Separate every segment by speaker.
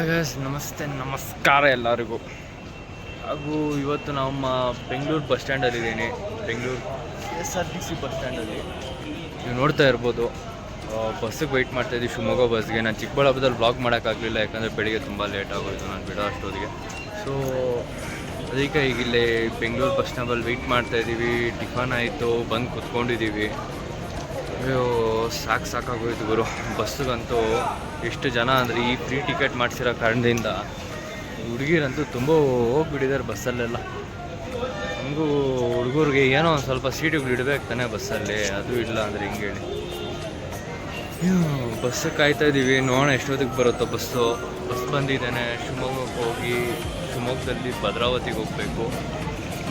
Speaker 1: Guys ನಮಸ್ತೆ ನಮಸ್ಕಾರ ಎಲ್ಲರಿಗೂ. ಹಾಗೂ ಇವತ್ತು ನಮ್ಮ ಬೆಂಗಳೂರು ಬಸ್ ಸ್ಟ್ಯಾಂಡಲ್ಲಿದ್ದೀನಿ. ಬೆಂಗಳೂರು KSRTC ಬಸ್ ಸ್ಟ್ಯಾಂಡಲ್ಲಿ ನೀವು ನೋಡ್ತಾ ಇರ್ಬೋದು. ಬಸ್ಸಿಗೆ ವೆಯ್ಟ್ ಮಾಡ್ತಾಯಿದ್ದೀವಿ, ಶಿವಮೊಗ್ಗ ಬಸ್ಗೆ. ನಾನು ಚಿಕ್ಕಬಳ್ಳಾಪುರದಲ್ಲಿ ಬ್ಲಾಗ್ ಮಾಡೋಕ್ಕಾಗಲಿಲ್ಲ, ಯಾಕಂದರೆ ಬೆಳಿಗ್ಗೆ ತುಂಬ ಲೇಟ್ ಆಗೋಯಿತು ನಾನು ಬಿಡೋ ಅಷ್ಟೊತ್ತಿಗೆ. ಸೊ ಅದಕ್ಕೆ ಈಗ ಇಲ್ಲೇ ಬೆಂಗಳೂರು ಬಸ್ ಸ್ಟ್ಯಾಂಡಲ್ಲಿ ವೆಯ್ಟ್ ಮಾಡ್ತಾಯಿದ್ದೀವಿ. ಟಿಫನ್ ಆಯಿತು, ಬಂದು ಕೂತ್ಕೊಂಡಿದ್ದೀವಿ. ಅಯ್ಯೋ ಸಾಕಾಗೋಯ್ತು ಗುರು. ಬಸ್ಸಿಗಂತೂ ಎಷ್ಟು ಜನ ಅಂದರೆ ಈ ಫ್ರೀ ಟಿಕೆಟ್ ಮಾಡಿಸಿರೋ ಕಾರಣದಿಂದ ಹುಡುಗಿರಂತೂ ತುಂಬ ಹೋಗ್ಬಿಟ್ಟಿದ್ದಾರೆ ಬಸ್ಸಲ್ಲೆಲ್ಲ. ನಮಗೂ ಹುಡುಗರಿಗೆ ಏನೋ ಒಂದು ಸ್ವಲ್ಪ ಸೀಟುಗಳು ಇಡಬೇಕು ತಾನೆ ಬಸ್ಸಲ್ಲಿ, ಅದು ಇಲ್ಲ ಅಂದರೆ ಹಿಂಗೆ ಹೇಳಿ. ಬಸ್ಸು ಕಾಯ್ತಾಯಿದ್ದೀವಿ, ನೋಡೋಣ ಎಷ್ಟೊತ್ತಿಗೆ ಬರುತ್ತೋ ಬಸ್ಸು. ಬಸ್ ಬಂದಿದ್ದಾನೆ. ಶಿವಮೊಗ್ಗಕ್ಕೆ ಹೋಗಿ ಶಿವಮೊಗ್ಗದಲ್ಲಿ ಭದ್ರಾವತಿಗೆ ಹೋಗಬೇಕು,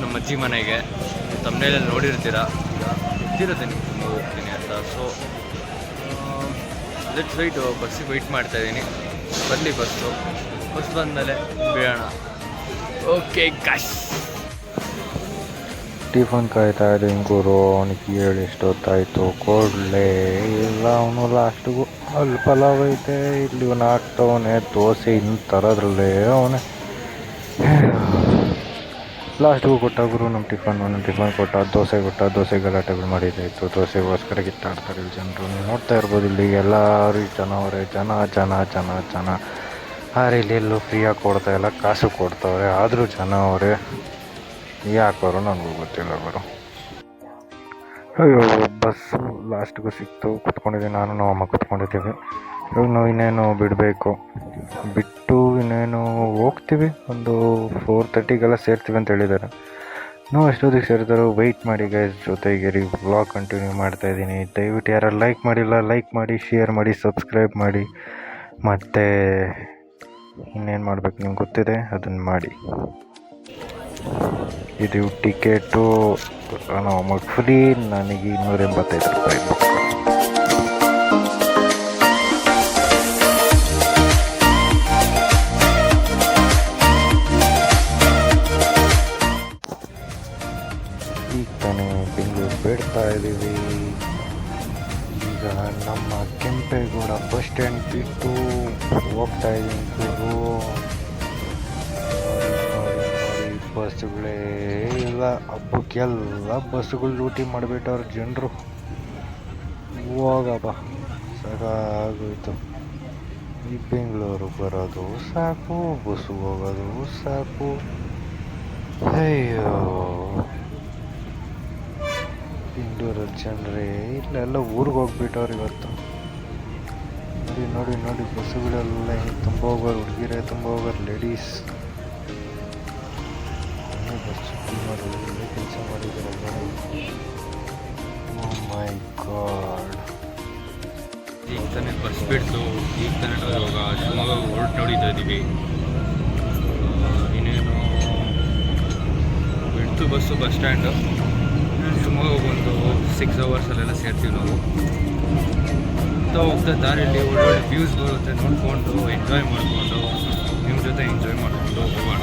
Speaker 1: ನಮ್ಮ ಅಜ್ಜಿ ಮನೆಗೆ. ತಮ್ಮನೇಲಿ ನೋಡಿರ್ತೀರ, ಗೊತ್ತಿರುತ್ತೆ ನಿಮ್ಗೆ ತುಂಬ ಹೋಗ್ತೀನಿ ಅಂತ. So let's wait. ಬಸ್ಸಿಗೆ ವೆಯ್ಟ್ ಮಾಡ್ತಾಯಿದ್ದೀನಿ, ಬರಲಿ ಬಸ್ಸು. ಬಸ್ ಬಂದಮೇಲೆ ಬೀಳೋಣ. ಓಕೆ ಗಾಯ್ಸ್,
Speaker 2: ಟಿಫನ್ ಕಾಯ್ತಾ ಇದ್ದೀನಿ ಗುರು. ಅವನಿಗೆ ಹೇಳಿ ಎಷ್ಟೊತ್ತಾಯಿತು, ಕೊಡಲೇ ಇಲ್ಲ ಅವನು. ಲಾಸ್ಟಿಗೂ ಅಲ್ಲಿ ಪಲಾವ್ ಐತೆ, ಇಲ್ಲಿ ಇವನು ಹಾಕ್ತವನೆ ದೋಸೆ, ಇನ್ನು ತರೋದ್ರಲ್ಲೇ ಅವನೇ. ಲಾಸ್ಟಿಗೂ ಕೊಟ್ಟ ಗುರು ನಮ್ಮ ಟಿಫನ್ ಕೊಟ್ಟ, ದೋಸೆ ಕೊಟ್ಟ. ದೋಸೆ ಗಲಾಟೆಗಳು ಮಾಡಿದ್ದಾಯಿತು, ದೋಸೆಗೋಸ್ಕರ ಕಿತ್ತಾಡ್ತಾರೆ ಇಲ್ಲಿ ಜನರು. ನೀವು ನೋಡ್ತಾ ಇರ್ಬೋದು, ಇಲ್ಲಿ ಎಲ್ಲರೂ ಜನ ಅವರೇ, ಜನ. ಆದರೆ ಇಲ್ಲಿ ಎಲ್ಲೂ ಫ್ರೀಯಾಗಿ ಕೊಡ್ತಾಯಿಲ್ಲ, ಕಾಸು ಕೊಡ್ತಾವ್ರೆ, ಆದರೂ ಜನ ಅವರೇ. ಯಾಕವರು ನನಗೂ ಗೊತ್ತಿಲ್ಲ ಗುರು. ಅಯ್ಯೋ ಬಸ್ಸು ಲಾಸ್ಟಿಗೂ ಸಿಕ್ತು, ಕುತ್ಕೊಂಡಿದ್ದೀನಿ ನಾನು, ನಮ್ಮ ಅಮ್ಮ ಕುತ್ಕೊಂಡಿದ್ದೀವಿ. ಇವಾಗ ನಾವು ಇನ್ನೇನು ಬಿಡಬೇಕು, ಬಿಟ್ಟು ಇನ್ನೇನು ಹೋಗ್ತೀವಿ. ಒಂದು 4:30ಗೆಲ್ಲ ಸೇರ್ತೀವಿ ಅಂತ ಹೇಳಿದ್ದಾರೆ. ನಾವು ಎಷ್ಟೊತ್ತಿಗೆ ಸೇರ್ತಾರೋ ವೆಯ್ಟ್ ಮಾಡಿ ಗೈಸ್. ಜೊತೆಗೆ ವ್ಲಾಗ್ ಕಂಟಿನ್ಯೂ ಮಾಡ್ತಾಯಿದ್ದೀನಿ. ದಯವಿಟ್ಟು ಯಾರು ಲೈಕ್ ಮಾಡಿಲ್ಲ, ಲೈಕ್ ಮಾಡಿ, ಶೇರ್ ಮಾಡಿ, ಸಬ್ಸ್ಕ್ರೈಬ್ ಮಾಡಿ. ಮತ್ತು ಇನ್ನೇನು ಮಾಡಬೇಕು ನಿಮ್ಗೆ ಗೊತ್ತಿದೆ, ಅದನ್ನು ಮಾಡಿ. ಇದು ಟಿಕೆಟು ನಮ್ಮ ಫ್ರೀ, ನನಗೆ 285 ರೂಪಾಯಿ. ಈಗ ತಾನೇ ಬೆಂಗಳೂರು ಬಿಡ್ತಾ ಇದ್ದೀವಿ. ಈಗ ನಮ್ಮ ಕೆಂಪೇಗೌಡ ಬಸ್ ಸ್ಟ್ಯಾಂಡ್ ಬಿಟ್ಟು ಹೋಗ್ತಾ ಇದ್ದೀನಿ ಗುರು. ನೋಡಿ ಬಸ್ಸುಗಳೇ ಇಲ್ಲ, ಹಬ್ಬಕ್ಕೆಲ್ಲ ಬಸ್ಸುಗಳು ಲೂಟಿ ಮಾಡಿಬಿಟ್ಟವ್ರು ಜನರು. ಹೋಗಪ್ಪ, ಸಾಕಾಗೋಯ್ತು. ಈ ಬೆಂಗಳೂರು ಬರೋದು ಸಾಕು, ಬಸ್ಸು ಹೋಗೋದು ಸಾಕು. ಅಯ್ಯೋ ಬೆಂಗಳೂರಲ್ಲಿ ಜನರೇ ಇಲ್ಲೆಲ್ಲ ಊರಿಗೆ ಹೋಗ್ಬಿಟ್ಟವ್ರು ಇವತ್ತು. ನೋಡಿ ಬಸ್ಸುಗಳೆಲ್ಲ ಹಿಂಗೆ ತುಂಬ ಹೋಗೋರು ಹುಡುಗಿರೇ, ತುಂಬ ಹೋಗೋರು ಲೇಡೀಸ್. ಬಸ್ ಒಳ್ಳೆ ಕೆಲಸ ಮಾಡಿದ್ದಾರೆ. ಓ ಮೈ ಗಾಡ್.
Speaker 1: ಈಗ ತಾನೇ ಬಸ್ ಬಿಡ್ತು, ಈಗ ತಾನೇ ಇವಾಗ ಶಿವಮೊಗ್ಗ ನೋಡಿತಾ ಇದ್ದೀವಿ. ಇನ್ನೇನು ಬಿಡ್ತು ಬಸ್ಸು ಬಸ್ ಸ್ಟ್ಯಾಂಡು. ಶಿವಮೊಗ್ಗ ಒಂದು 6 ಅವರ್ಸಲ್ಲೆಲ್ಲ ಸೇರ್ತೀವಿ ನಾವು. ಹೋಗ್ತಾ ದಾರಿಯಲ್ಲಿ ಒಳ್ಳೊಳ್ಳೆ ವ್ಯೂಸ್ ಬರುತ್ತೆ, ನೋಡಿಕೊಂಡು ಎಂಜಾಯ್ ಮಾಡಿಕೊಂಡು ನಿಮ್ಮ ಜೊತೆ ಎಂಜಾಯ್ ಮಾಡಿಕೊಂಡು ಹೋಗೋಣ.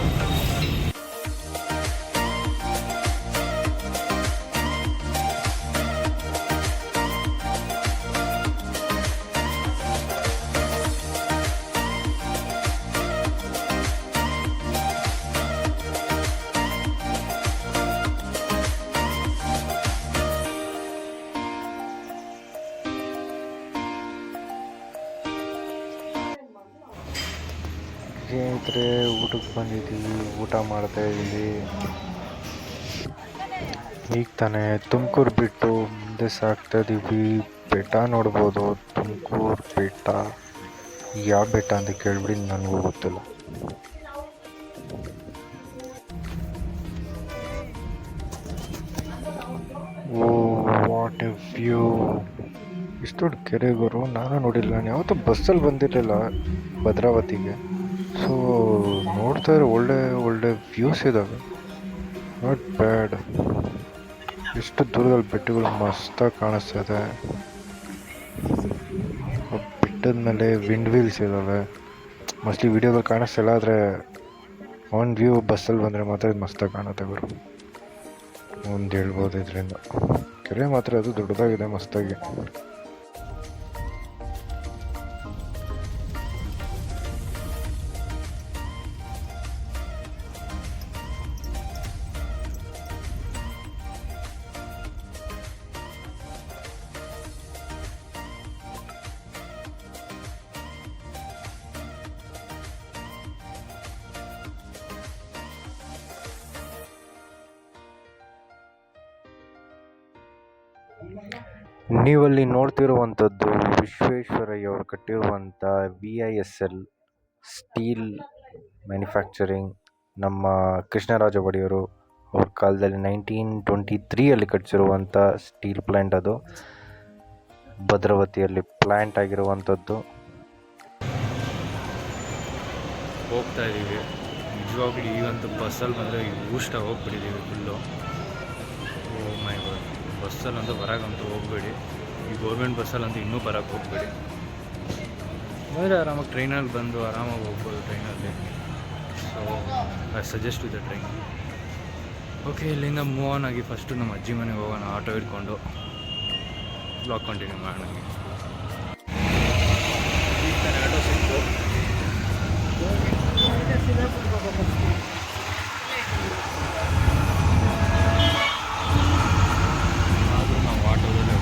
Speaker 2: ಸ್ನೇಹಿತರೆ, ಊಟಕ್ಕೆ ಬಂದಿದ್ದೀವಿ, ಊಟ ಮಾಡ್ತಾಯಿದ್ದೀವಿ. ಈಗ ತಾನೇ ತುಮಕೂರು ಬಿಟ್ಟು ಮುಂದೆ ಸಾಗ್ತಾಯಿದ್ದೀವಿ. ಬೆಟ್ಟ ನೋಡ್ಬೋದು, ತುಮಕೂರು ಬೆಟ್ಟ. ಯಾವ ಬೆಟ್ಟ ಅಂತ ಕೇಳ್ಬಿಡಿ, ನನಗೂ ಗೊತ್ತಿಲ್ಲ. ಓ ವಾಟ್ ಎ ವ್ಯೂ. ಇಷ್ಟು ದೊಡ್ಡ ಕೆರೆಗುರು, ನಾನು ನೋಡಿಲ್ಲ. ನಾನು ಯಾವತ್ತೂ ಬಸ್ಸಲ್ಲಿ ಬಂದಿರಲಿಲ್ಲ ಭದ್ರಾವತಿಗೆ. ಸೊ ನೋಡ್ತಾ ಇರೋ ಒಳ್ಳೆ ವ್ಯೂಸ್ ಇದ್ದಾವೆ, ನಾಟ್ ಬ್ಯಾಡ್. ಎಷ್ಟು ದೂರದಲ್ಲಿ ಬೆಟ್ಟಗಳು ಮಸ್ತಾಗಿ ಕಾಣಿಸ್ತಾ ಇದೆ. ಬೆಟ್ಟದ ಮೇಲೆ ವಿಂಡ್ ವೀಲ್ಸ್ ಇದ್ದಾವೆ. ಮೋಸ್ಟ್ಲಿ ವಿಡಿಯೋದಲ್ಲಿ ಕಾಣಿಸ್ತಿಲ್ಲ, ಆದರೆ ಆನ್ ವ್ಯೂ ಬಸ್ಸಲ್ಲಿ ಬಂದರೆ ಮಾತ್ರ ಇದು ಮಸ್ತಾಗಿ ಕಾಣುತ್ತೆ ಗುರು. ಒಂದು ಹೇಳ್ಬೋದು ಇದರಿಂದ. ಕೆರೆ ಮಾತ್ರ ಅದು ದೊಡ್ಡದಾಗಿದೆ ಮಸ್ತಾಗಿ. ನೀವಲ್ಲಿ ನೋಡ್ತಿರುವಂಥದ್ದು ವಿಶ್ವೇಶ್ವರಯ್ಯವರು ಕಟ್ಟಿರುವಂಥ VISL ಸ್ಟೀಲ್ ಮ್ಯಾನುಫ್ಯಾಕ್ಚರಿಂಗ್. ನಮ್ಮ ಕೃಷ್ಣರಾಜ ಒಡೆಯರು ಅವ್ರ ಕಾಲದಲ್ಲಿ 1923 ಕಟ್ಟಿಸಿರುವಂಥ ಸ್ಟೀಲ್ ಪ್ಲ್ಯಾಂಟ್ ಅದು. ಭದ್ರಾವತಿಯಲ್ಲಿ ಪ್ಲ್ಯಾಂಟ್ ಆಗಿರುವಂಥದ್ದು.
Speaker 1: ಹೋಗ್ತಾ ಇದ್ದೀವಿ. ನಿಜವಾಗ್ಲೂ ಈಗಂತೂ ಬಸ್ಸಲ್ಲಿ ಬಂದರೆ ಇಷ್ಟ ಹೋಗ್ಬಿಟ್ಟಿದ್ದೀವಿ ಫುಲ್ಲು. ಓ ಮೈ ಗಾಡ್, ಬಸ್ಸಲ್ಲಂತೂ ಬರೋಕ್ಕಂತೂ ಹೋಗಬೇಡಿ. ಈ ಗೌರ್ಮೆಂಟ್ ಬಸ್ಸಲ್ಲಂತೂ ಇನ್ನೂ ಬರೋಕ್ಕೆ ಹೋಗಬೇಡಿ. ಅಂದರೆ ಆರಾಮಾಗಿ ಟ್ರೈನಲ್ಲಿ ಬಂದು ಆರಾಮಾಗಿ ಹೋಗ್ಬೋದು ಟ್ರೈನಲ್ಲಿ. So I suggest with the train. Okay, ಇಲ್ಲಿಂದ ಮೂವ್ ಆನ್ ಆಗಿ ಫಸ್ಟು ನಮ್ಮ ಅಜ್ಜಿ ಮನೆಗೆ ಹೋಗೋಣ ಆಟೋ ಹಿಡ್ಕೊಂಡು. ಬ್ಲಾಗ್ ಕಂಟಿನ್ಯೂ ಮಾಡೋಣ. ಈಗ ತಾನೇ ಆಟೋ ಸಿಕ್ತು. ಆದರೂ ನಾವು ಆಟೋದಲ್ಲೇ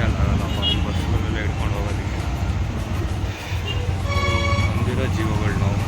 Speaker 1: ಆಗಲ್ಲಪ್ಪ, ಈ ಬಸ್ಗಳಲ್ಲೇ ಹಿಡ್ಕೊಂಡು ಹೋಗೋದಕ್ಕೆ ನಮ್ದಿರೋ ಜೀವಗಳು ನಾವು.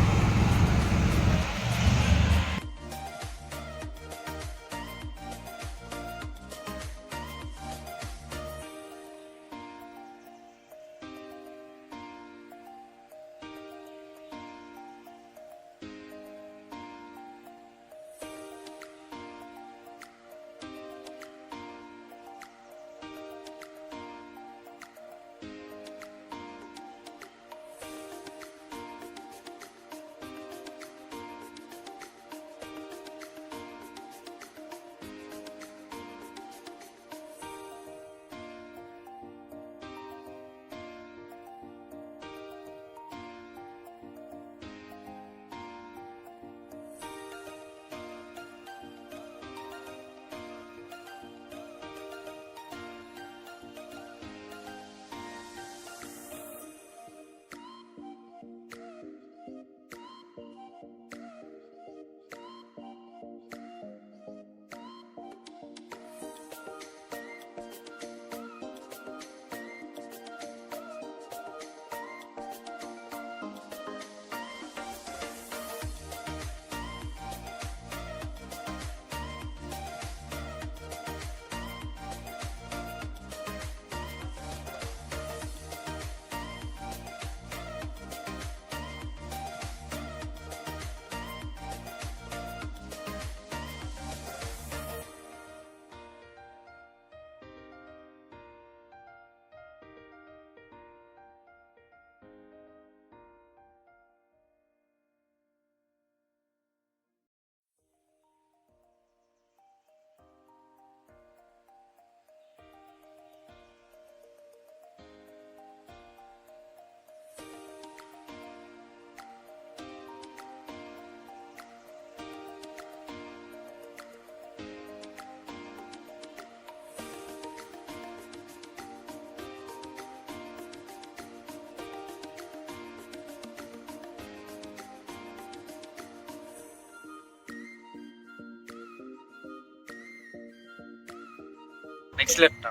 Speaker 1: Next left.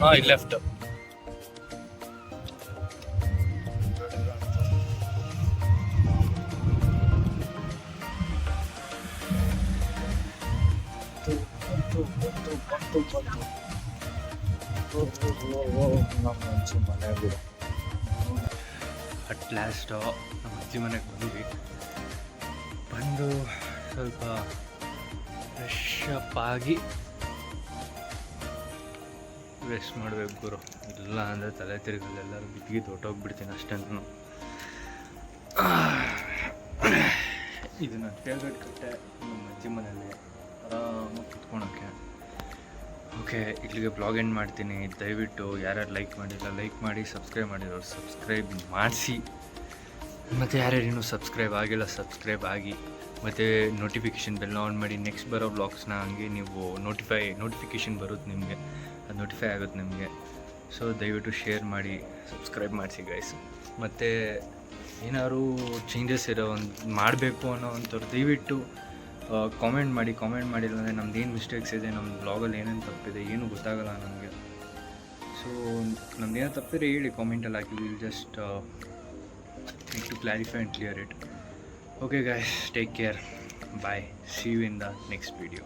Speaker 1: ಹಾಂ, ಇಲ್ಲಿ ಲೆಫ್ಟ್. ಅಟ್ ಲಾಸ್ಟ್ ನಮ್ಮ ಅಜ್ಜಿ ಮನೆಗೆ ಬಂದ್ವಿ. ಬಂದು ಸ್ವಲ್ಪ ಫ್ರೆಶ್ ಅಪ್ ಆಗಿ ರೆಸ್ಟ್ ಮಾಡಬೇಕು ಗುರು. ಇಲ್ಲ ಅಂದರೆ ತಲೆ ತಿರುಗಲ್ಲ, ಎಲ್ಲರೂ ಬಿದ್ದಿದ್ದು ಹೊಟ್ಟೋಗ್ಬಿಡ್ತೀನಿ ಅಷ್ಟೇ. ಇದು ನನ್ನ ಫೇವ್ರೇಟ್ ಕಟ್ಟೆ ನಮ್ಮ ಅಜ್ಜಿ ಮನೆಯಲ್ಲಿ ಆರಾಮಾಗಿ ಕುತ್ಕೊಳಕ್ಕೆ. ಓಕೆ, ಇಲ್ಲಿಗೆ ಬ್ಲಾಗ್ ಎಂಡ್ ಮಾಡ್ತೀನಿ. ದಯವಿಟ್ಟು ಯಾರ್ಯಾರು ಲೈಕ್ ಮಾಡಿಲ್ಲ ಲೈಕ್ ಮಾಡಿ, ಸಬ್ಸ್ಕ್ರೈಬ್ ಮಾಡಿರೋರು ಸಬ್ಸ್ಕ್ರೈಬ್ ಮಾಡಿಸಿ, ಮತ್ತು ಯಾರ್ಯಾರು ಇನ್ನೂ ಸಬ್ಸ್ಕ್ರೈಬ್ ಆಗಿಲ್ಲ ಸಬ್ಸ್ಕ್ರೈಬ್ ಆಗಿ, ಮತ್ತು ನೋಟಿಫಿಕೇಷನ್ ಬೆಲ್ ಆನ್ ಮಾಡಿ. ನೆಕ್ಸ್ಟ್ ಬರೋ ಬ್ಲಾಗ್ಸ್ನ ಹಂಗೆ ನೀವು ನೋಟಿಫಿಕೇಷನ್ ಬರುತ್ತೆ ನಿಮಗೆ, ಅದು ನೋಟಿಫೈ ಆಗುತ್ತೆ ನಿಮಗೆ. ಸೊ ದಯವಿಟ್ಟು ಶೇರ್ ಮಾಡಿ, ಸಬ್ಸ್ಕ್ರೈಬ್ ಮಾಡಿಸಿ ಗೈಸ್. ಮತ್ತು ಏನಾದ್ರು ಚೇಂಜಸ್ ಇರೋ ಮಾಡಬೇಕು ಅನ್ನೋ ಅಂಥವ್ರು ದಯವಿಟ್ಟು ಕಾಮೆಂಟ್ ಮಾಡಿಲ್ಲ ಅಂದರೆ ನಮ್ದು ಏನು ಮಿಸ್ಟೇಕ್ಸ್ ಇದೆ, ನಮ್ಮ ಬ್ಲಾಗಲ್ಲಿ ಏನೇನು ತಪ್ಪಿದೆ ಏನೂ ಗೊತ್ತಾಗಲ್ಲ ನಮಗೆ. ಸೊ ನಮ್ದೇನೋ ತಪ್ಪಿದ್ರೆ ಹೇಳಿ ಕಾಮೆಂಟಲ್ಲಿ ಹಾಕಿ. Will just need to clarify and clear it. Okay guys, take care, bye, see you in the next video.